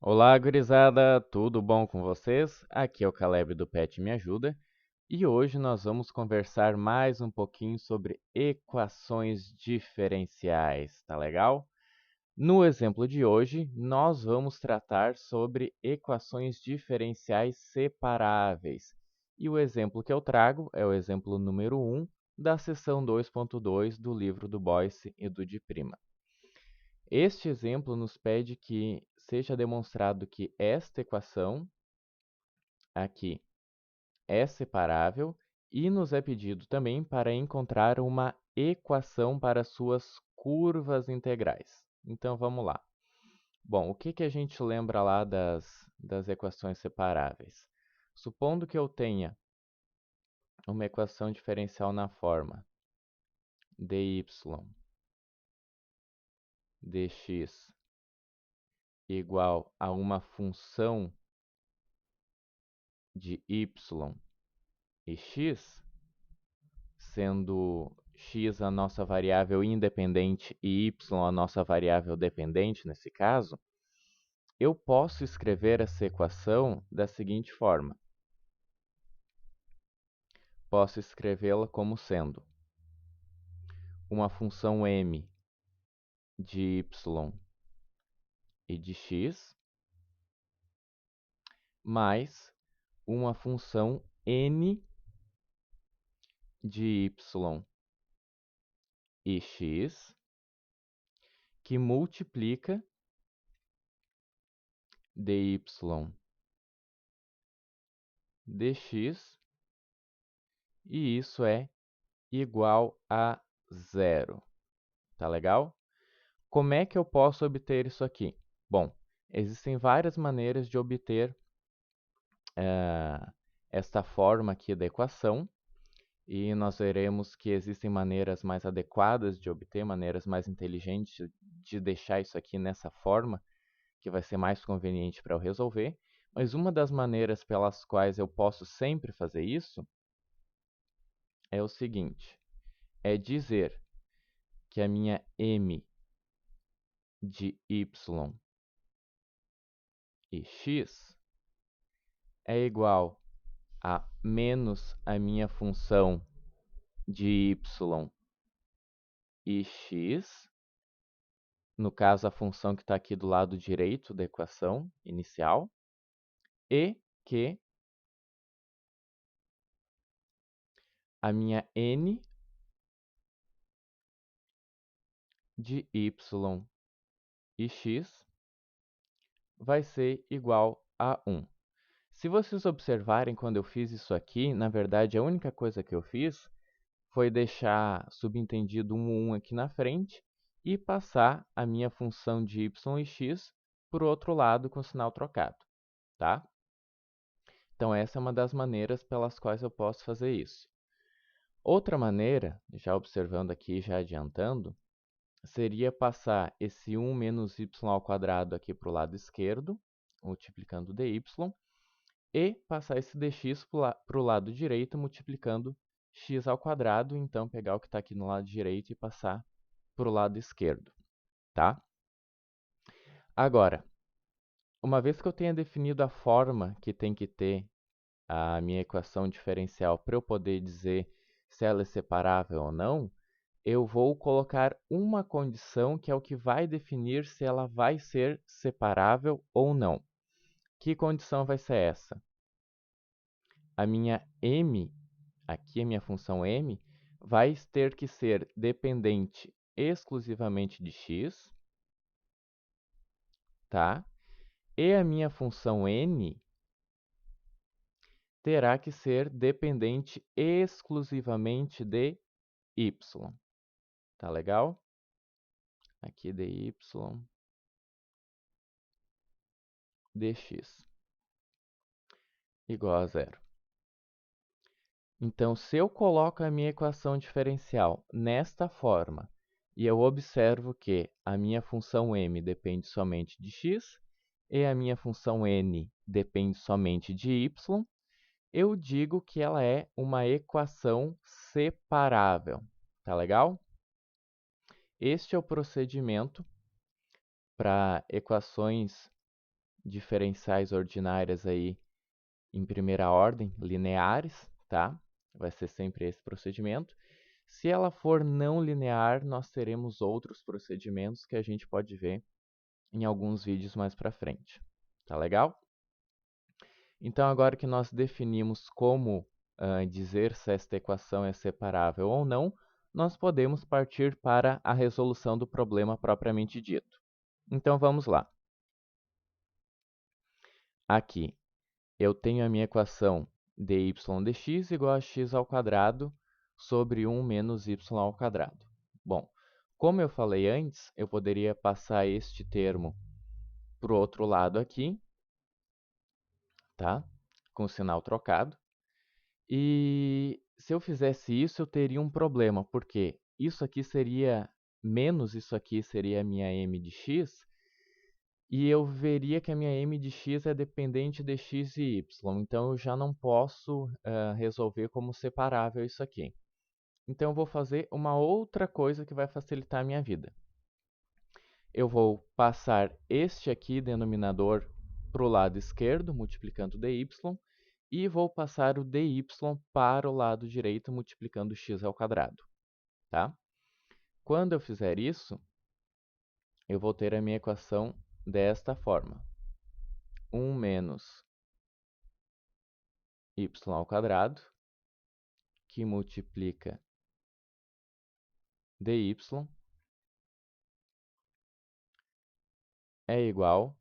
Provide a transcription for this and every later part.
Olá, gurizada, tudo bom com vocês? Aqui é o Caleb do Pet Me Ajuda e hoje nós vamos conversar mais um pouquinho sobre equações diferenciais, tá legal? No exemplo de hoje, nós vamos tratar sobre equações diferenciais separáveis. E o exemplo que eu trago é o exemplo número 1 da seção 2.2 do livro do Boyce e do Di Prima. Este exemplo nos pede que seja demonstrado que esta equação aqui é separável e nos é pedido também para encontrar uma equação para suas curvas integrais. Então vamos lá. Bom, o que a gente lembra lá das equações separáveis? Supondo que eu tenha uma equação diferencial na forma dy dx igual a uma função de y e x, sendo x a nossa variável independente e y a nossa variável dependente nesse caso, eu posso escrever essa equação da seguinte forma. Posso escrevê-la como sendo uma função m de y e de x mais uma função n de y e x que multiplica dy dx, e isso é igual a zero. Tá legal? Como é que eu posso obter isso aqui? Bom, existem várias maneiras de obter esta forma aqui da equação, e nós veremos que existem maneiras mais adequadas de obter, maneiras mais inteligentes de deixar isso aqui nessa forma, que vai ser mais conveniente para eu resolver. Mas uma das maneiras pelas quais eu posso sempre fazer isso é o seguinte, é dizer que a minha m de y e x é igual a menos a minha função de y e x, no caso a função que está aqui do lado direito da equação inicial, e que a minha n de y e x vai ser igual a 1. Se vocês observarem, quando eu fiz isso aqui, na verdade a única coisa que eu fiz foi deixar subentendido um 1 aqui na frente e passar a minha função de y e x para o outro lado com o sinal trocado, tá? Então, essa é uma das maneiras pelas quais eu posso fazer isso. Outra maneira, já observando aqui, já adiantando, seria passar esse 1 menos y ao quadrado aqui para o lado esquerdo, multiplicando dy, e passar esse dx para o lado direito, multiplicando x ao quadrado, então pegar o que está aqui no lado direito e passar para o lado esquerdo, tá? Agora, uma vez que eu tenha definido a forma que tem que ter a minha equação diferencial para eu poder dizer se ela é separável ou não, eu vou colocar uma condição que é o que vai definir se ela vai ser separável ou não. Que condição vai ser essa? A minha m, aqui a minha função m, vai ter que ser dependente exclusivamente de x, tá? E a minha função n terá que ser dependente exclusivamente de y. Tá legal? Aqui dy dx igual a zero. Então, se eu coloco a minha equação diferencial nesta forma e eu observo que a minha função m depende somente de x e a minha função n depende somente de y, eu digo que ela é uma equação separável. Tá legal? Este é o procedimento para equações diferenciais ordinárias aí em primeira ordem, lineares, tá? Vai ser sempre esse procedimento. Se ela for não linear, nós teremos outros procedimentos que a gente pode ver em alguns vídeos mais para frente. Tá legal? Então, agora que nós definimos como dizer se esta equação é separável ou não, nós podemos partir para a resolução do problema propriamente dito. Então, vamos lá. Aqui, eu tenho a minha equação dy dx igual a x ao quadrado sobre 1 menos y ao quadrado. Bom, como eu falei antes, eu poderia passar este termo para o outro lado aqui, tá? Com o sinal trocado. E se eu fizesse isso, eu teria um problema, porque isso aqui seria menos isso aqui seria a minha m de x, e eu veria que a minha m de x é dependente de x e y, então eu já não posso resolver como separável isso aqui. Então eu vou fazer uma outra coisa que vai facilitar a minha vida. Eu vou passar este aqui, denominador, para o lado esquerdo, multiplicando dy, e vou passar o dy para o lado direito, multiplicando x ao quadrado. Tá? Quando eu fizer isso, eu vou ter a minha equação desta forma. 1 menos y ao quadrado, que multiplica dy, é igual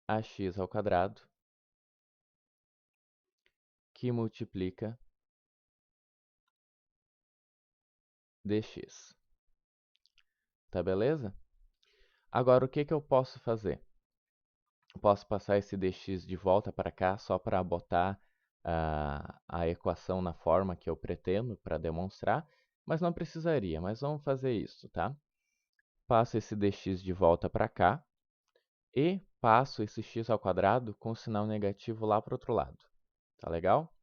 a x ao quadrado, que multiplica dx. Tá beleza? Agora, o que eu posso fazer? Eu posso passar esse dx de volta para cá só para botar a equação na forma que eu pretendo para demonstrar, mas não precisaria, mas vamos fazer isso, tá? Passo esse dx de volta para cá e passo esse x ao quadrado com sinal negativo lá para o outro lado. Tá legal?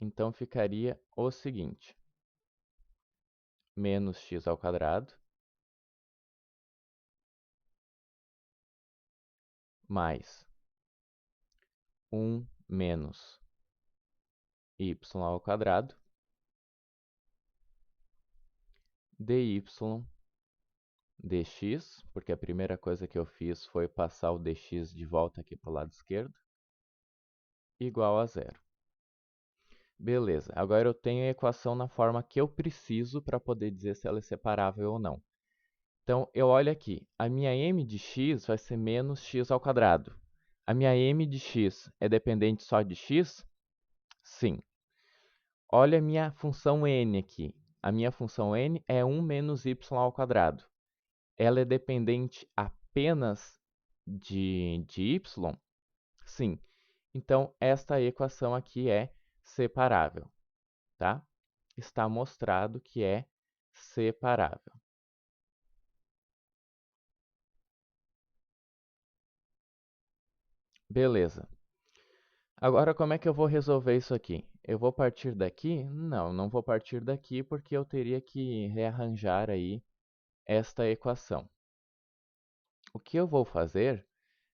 Então, ficaria o seguinte. Menos x ao quadrado mais 1 menos y ao quadrado dy dx, porque a primeira coisa que eu fiz foi passar o dx de volta aqui para o lado esquerdo, igual a zero. Beleza, agora eu tenho a equação na forma que eu preciso para poder dizer se ela é separável ou não. Então, eu olho aqui, a minha m de x vai ser menos x ao quadrado. A minha m de x é dependente só de x? Sim. Olha a minha função n aqui. A minha função n é 1 menos y ao quadrado. Ela é dependente apenas de y? Sim. Então, esta equação aqui é separável, tá? Está mostrado que é separável. Beleza. Agora, como é que eu vou resolver isso aqui? Eu vou partir daqui? Não, não vou partir daqui porque eu teria que rearranjar aí esta equação. O que eu vou fazer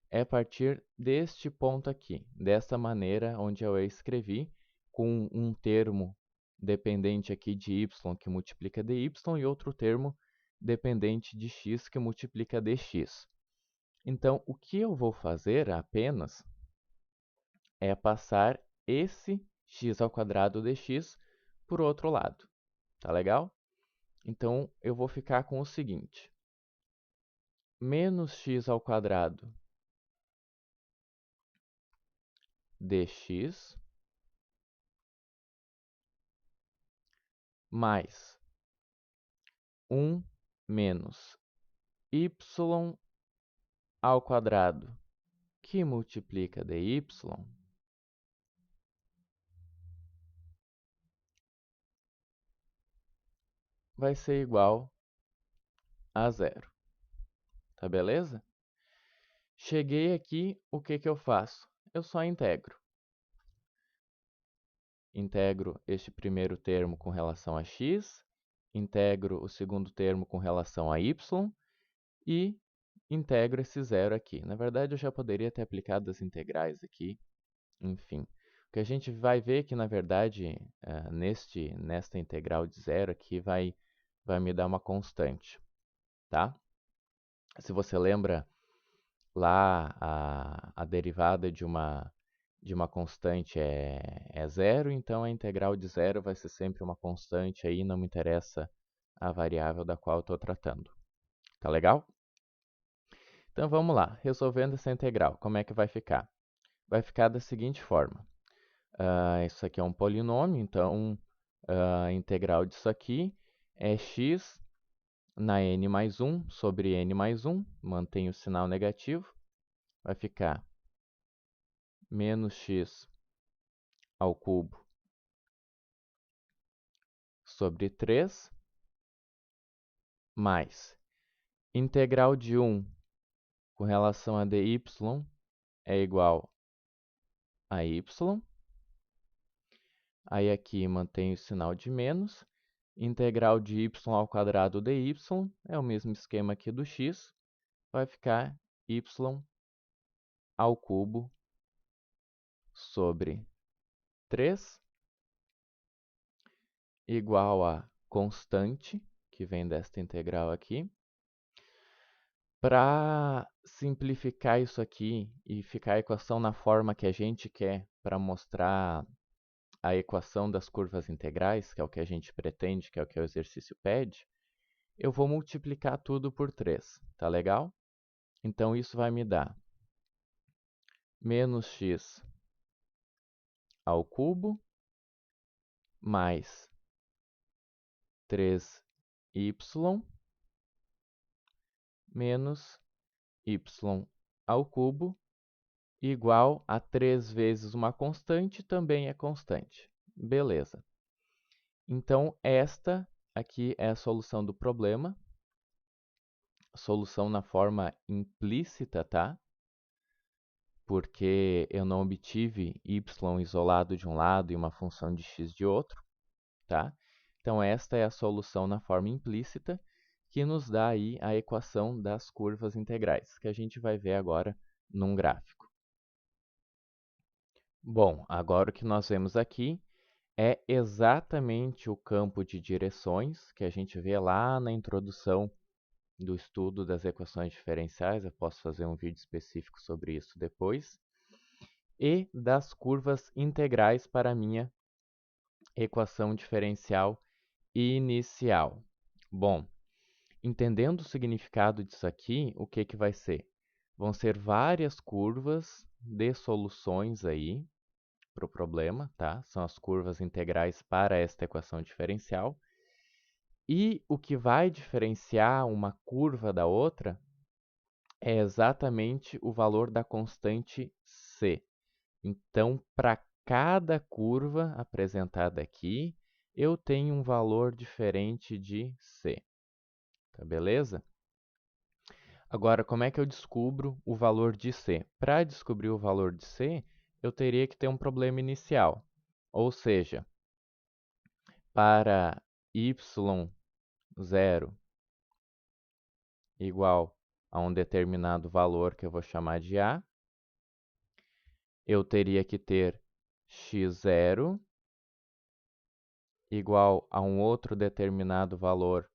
é partir deste ponto aqui, desta maneira onde eu escrevi, com um termo dependente aqui de y que multiplica dy e outro termo dependente de x que multiplica dx. Então, o que eu vou fazer apenas é passar esse x ao quadrado dx por outro lado. Tá legal? Então, eu vou ficar com o seguinte. Menos x ao quadrado dx mais 1 menos y ao quadrado que multiplica dy vai ser igual a zero. Tá beleza? Cheguei aqui, o que eu faço? Eu só integro. Integro este primeiro termo com relação a x, integro o segundo termo com relação a y e integro esse zero aqui. Na verdade, eu já poderia ter aplicado as integrais aqui, enfim. O que a gente vai ver que, na verdade, nesta integral de zero aqui, vai me dar uma constante, tá? Se você lembra, lá a derivada de uma constante é zero, então a integral de zero vai ser sempre uma constante, aí não me interessa a variável da qual eu estou tratando. Tá legal? Então vamos lá, resolvendo essa integral, como é que vai ficar? Vai ficar da seguinte forma. Isso aqui é um polinômio, então a integral disso aqui é x na n mais 1 sobre n mais 1, mantém o sinal negativo, vai ficar menos x ao cubo sobre 3, mais integral de 1 com relação a dy é igual a y. Aí aqui mantém o sinal de menos. Integral de y ao quadrado dy é o mesmo esquema aqui do x. Vai ficar y ao cubo sobre 3 igual a constante, que vem desta integral aqui. Para simplificar isso aqui e ficar a equação na forma que a gente quer para mostrar a equação das curvas integrais, que é o que a gente pretende, que é o que o exercício pede, eu vou multiplicar tudo por 3, tá legal? Então, isso vai me dar menos x ao cubo mais 3y menos y ao cubo igual a 3 vezes uma constante, também é constante. Beleza. Então, esta aqui é a solução do problema. Solução na forma implícita, tá? Porque eu não obtive y isolado de um lado e uma função de x de outro, tá? Então, esta é a solução na forma implícita, que nos dá aí a equação das curvas integrais, que a gente vai ver agora num gráfico. Bom, agora o que nós vemos aqui é exatamente o campo de direções que a gente vê lá na introdução do estudo das equações diferenciais. Eu posso fazer um vídeo específico sobre isso depois. E das curvas integrais para a minha equação diferencial inicial. Bom, entendendo o significado disso aqui, o que vai ser? Vão ser várias curvas de soluções aí para o problema, tá? São as curvas integrais para esta equação diferencial. E o que vai diferenciar uma curva da outra é exatamente o valor da constante c. Então, para cada curva apresentada aqui, eu tenho um valor diferente de c. Tá beleza? Agora, como é que eu descubro o valor de c? Para descobrir o valor de c, eu teria que ter um problema inicial. Ou seja, para y0 igual a um determinado valor que eu vou chamar de a, eu teria que ter x0 igual a um outro determinado valor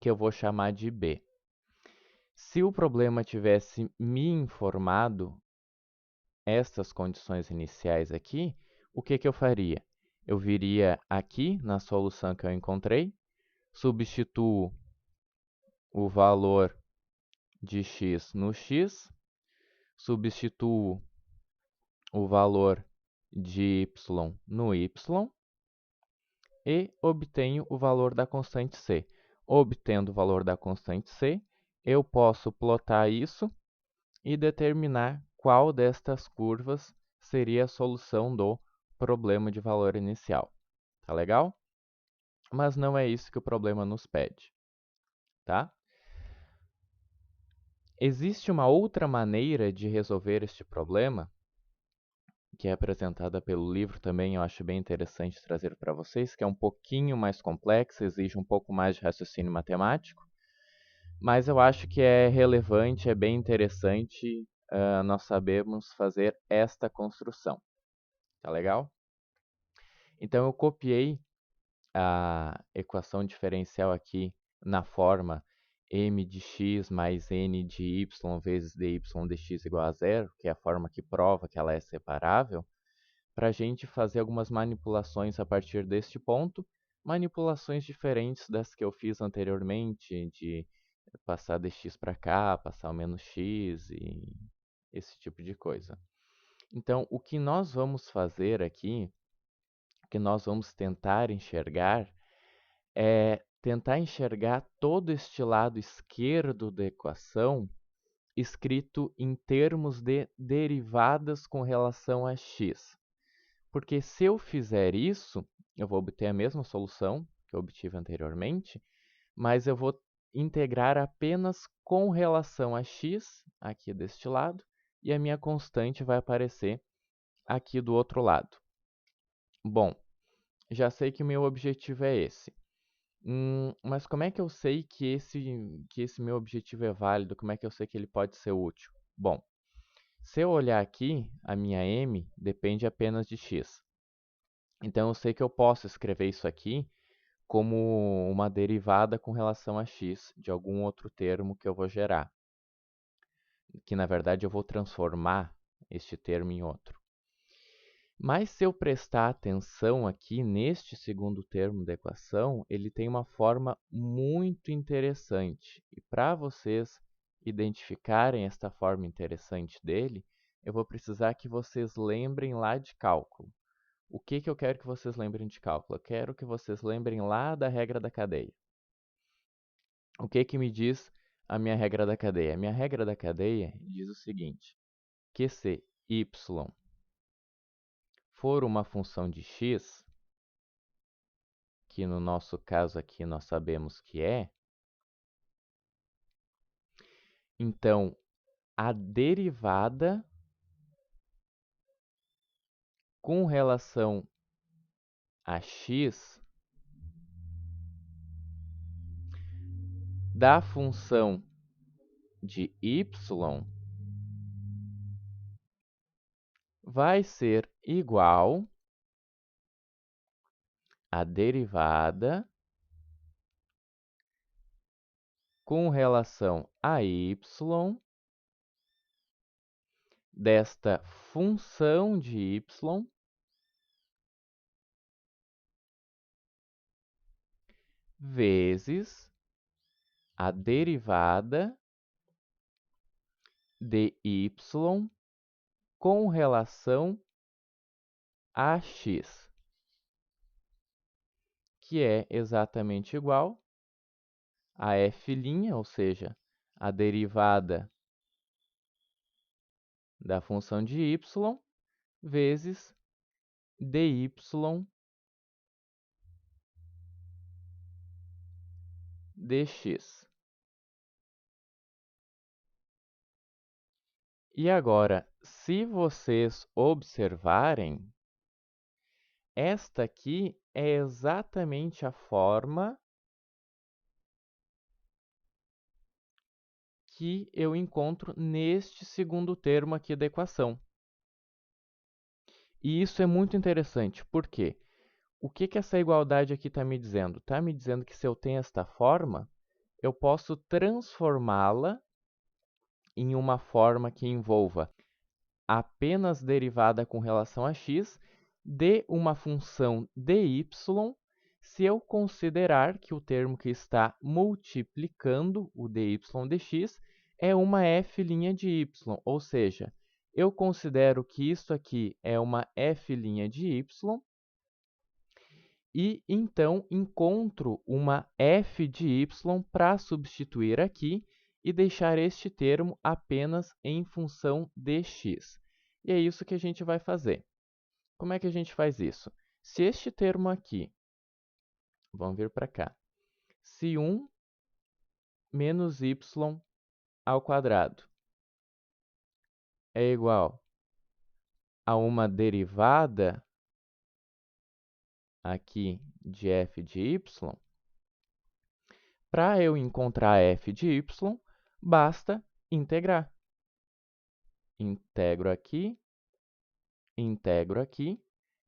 que eu vou chamar de b. Se o problema tivesse me informado estas condições iniciais aqui, o que eu faria? Eu viria aqui na solução que eu encontrei, substituo o valor de x no x, substituo o valor de y no y e obtenho o valor da constante c. Obtendo o valor da constante c, eu posso plotar isso e determinar qual destas curvas seria a solução do problema de valor inicial. Tá legal? Mas não é isso que o problema nos pede, tá? Existe uma outra maneira de resolver este problema, que é apresentada pelo livro também, eu acho bem interessante trazer para vocês, que é um pouquinho mais complexa, exige um pouco mais de raciocínio matemático, Mas eu acho que é relevante, é bem interessante nós sabermos fazer esta construção. Tá legal? Então eu copiei a equação diferencial aqui na forma m de x mais n de y vezes dy dx igual a zero, que é a forma que prova que ela é separável, para a gente fazer algumas manipulações a partir deste ponto, manipulações diferentes das que eu fiz anteriormente, de passar dx para cá, passar o menos x e esse tipo de coisa. Então, o que nós vamos fazer aqui, o que nós vamos tentar enxergar, é tentar enxergar todo este lado esquerdo da equação escrito em termos de derivadas com relação a x. Porque se eu fizer isso, eu vou obter a mesma solução que eu obtive anteriormente, mas eu vou integrar apenas com relação a x, aqui deste lado, e a minha constante vai aparecer aqui do outro lado. Bom, já sei que o meu objetivo é esse. Mas como é que eu sei que esse meu objetivo é válido? Como é que eu sei que ele pode ser útil? Bom, se eu olhar aqui, a minha m depende apenas de x. Então, eu sei que eu posso escrever isso aqui como uma derivada com relação a x de algum outro termo que eu vou gerar. Que, na verdade, eu vou transformar este termo em outro. Mas se eu prestar atenção aqui neste segundo termo da equação, ele tem uma forma muito interessante. E para vocês identificarem esta forma interessante dele, eu vou precisar que vocês lembrem lá de cálculo. O que eu quero que vocês lembrem de cálculo? Eu quero que vocês lembrem lá da regra da cadeia. O que me diz a minha regra da cadeia? A minha regra da cadeia diz o seguinte, que se y for uma função de x, que no nosso caso aqui nós sabemos que é, então a derivada com relação a x da função de y vai ser igual à derivada com relação a y desta função de y vezes a derivada de y com relação a x, que é exatamente igual a f', ou seja, a derivada da função de y vezes dy dx. E agora, se vocês observarem, esta aqui é exatamente a forma que eu encontro neste segundo termo aqui da equação. E isso é muito interessante, por quê? O que essa igualdade aqui está me dizendo? Está me dizendo que se eu tenho esta forma, eu posso transformá-la em uma forma que envolva apenas derivada com relação a x de uma função dy, se eu considerar que o termo que está multiplicando o dy dx é uma f' de y, ou seja, eu considero que isso aqui é uma f' de y e então encontro uma f de y para substituir aqui e deixar este termo apenas em função de x. E é isso que a gente vai fazer. Como é que a gente faz isso? Se este termo aqui, vamos vir para cá, se 1 menos y ao quadrado é igual a uma derivada aqui de f de y, Para eu encontrar f de y, basta integrar. Integro aqui.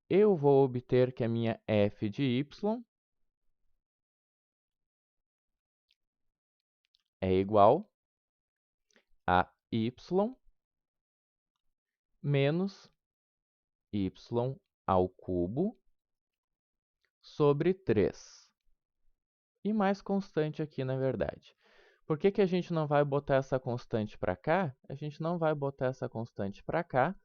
Eu vou obter que a minha f de y é igual a y menos y ao cubo sobre 3. E mais constante aqui, na verdade. Por que a gente não vai botar essa constante para cá? A gente não vai botar essa constante para cá,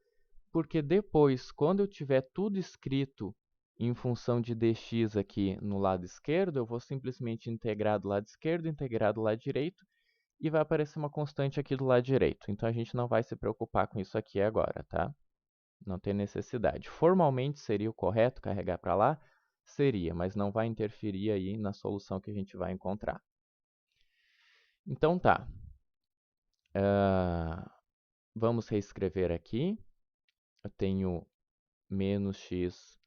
porque depois, quando eu tiver tudo escrito em função de dx aqui no lado esquerdo, eu vou simplesmente integrar do lado esquerdo, integrar do lado direito, e vai aparecer uma constante aqui do lado direito. Então, a gente não vai se preocupar com isso aqui agora, tá? Não tem necessidade. Formalmente, seria o correto carregar para lá? Seria, mas não vai interferir aí na solução que a gente vai encontrar. Então, tá. Vamos reescrever aqui. Eu tenho menos x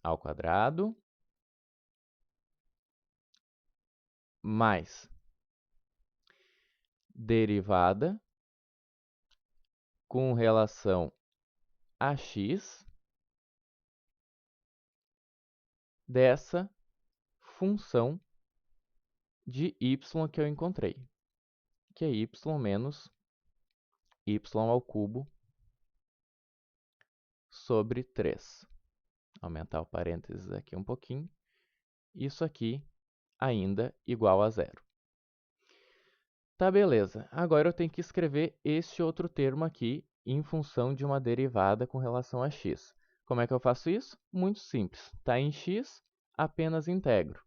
ao quadrado mais derivada com relação a x dessa função de y que eu encontrei, que é y menos y ao cubo sobre 3. Aumentar o parênteses aqui um pouquinho. Isso aqui ainda igual a zero. Tá, beleza. Agora eu tenho que escrever este outro termo aqui em função de uma derivada com relação a x. Como é que eu faço isso? Muito simples. Está em x, apenas integro.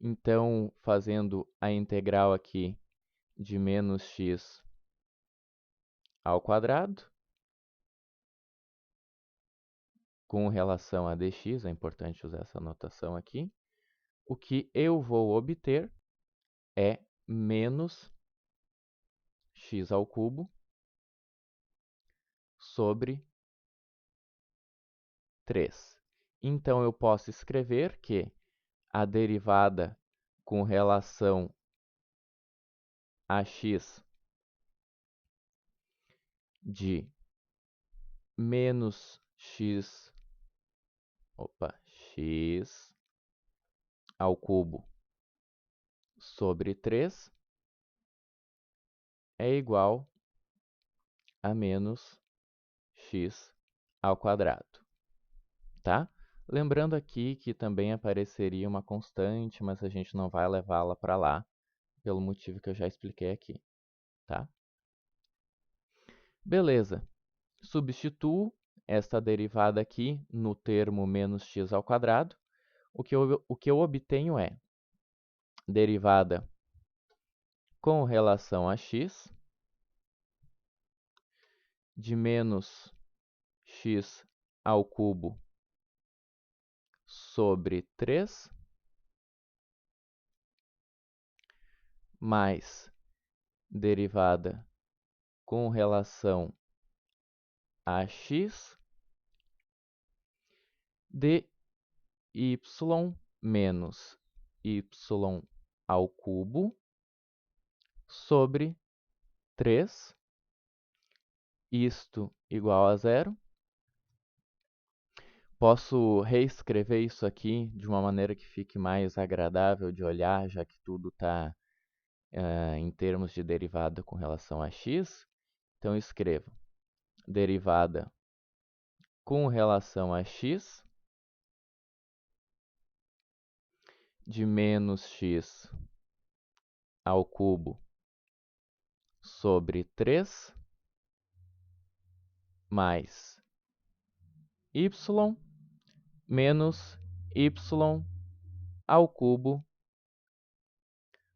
Então, fazendo a integral aqui de menos x ao quadrado, com relação a dx, é importante usar essa notação aqui, o que eu vou obter é menos x ao cubo sobre 3. Então, eu posso escrever que a derivada com relação a x de menos x ao cubo sobre 3 é igual a menos x ao quadrado, tá? Lembrando aqui que também apareceria uma constante, mas a gente não vai levá-la para lá, pelo motivo que eu já expliquei aqui, tá? Beleza. Substituo esta derivada aqui no termo menos x ao quadrado. O que eu obtenho é derivada com relação a x de menos x ao cubo sobre 3 mais derivada com relação a x de y menos y ao cubo sobre 3, isto igual a zero. Posso reescrever isso aqui de uma maneira que fique mais agradável de olhar, já que tudo está em termos de derivada com relação a x. Então, eu escrevo derivada com relação a x de menos x ao cubo sobre 3 mais y menos y ao cubo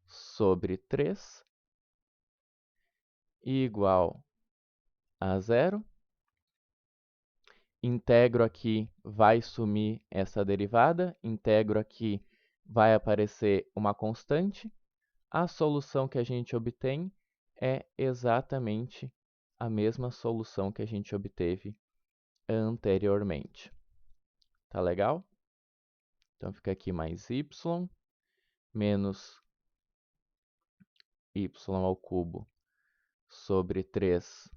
sobre 3 igual a zero. Integro aqui, vai sumir essa derivada. Integro aqui, vai aparecer uma constante. A solução que a gente obtém é exatamente a mesma solução que a gente obteve anteriormente. Tá legal? Então, fica aqui mais y menos y ao cubo sobre 3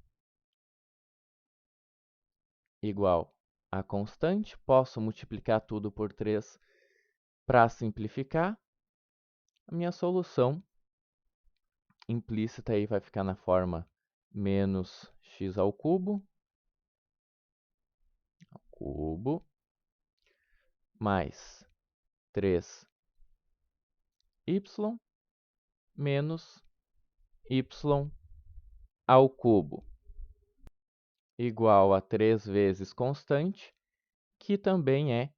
igual a constante. Posso multiplicar tudo por 3 para simplificar. A minha solução implícita aí vai ficar na forma menos x ao cubo mais 3y menos y ao cubo igual a 3 vezes constante, que também é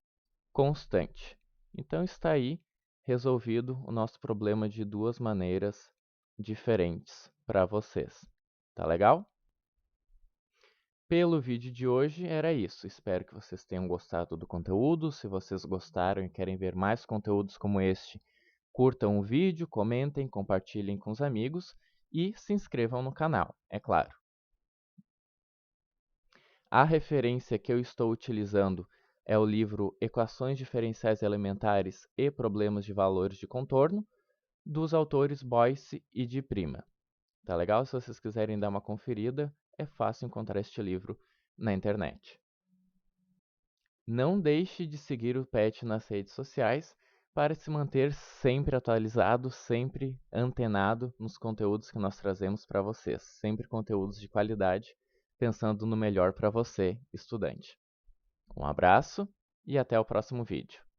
constante. Então está aí resolvido o nosso problema de duas maneiras diferentes para vocês. Tá legal? Pelo vídeo de hoje era isso. Espero que vocês tenham gostado do conteúdo. Se vocês gostaram e querem ver mais conteúdos como este, curtam o vídeo, comentem, compartilhem com os amigos e se inscrevam no canal, é claro. A referência que eu estou utilizando é o livro Equações Diferenciais Elementares e Problemas de Valores de Contorno, dos autores Boyce e de Prima. Tá legal? Se vocês quiserem dar uma conferida, é fácil encontrar este livro na internet. Não deixe de seguir o PET nas redes sociais para se manter sempre atualizado, sempre antenado nos conteúdos que nós trazemos para vocês. Sempre conteúdos de qualidade, pensando no melhor para você, estudante. Um abraço e até o próximo vídeo.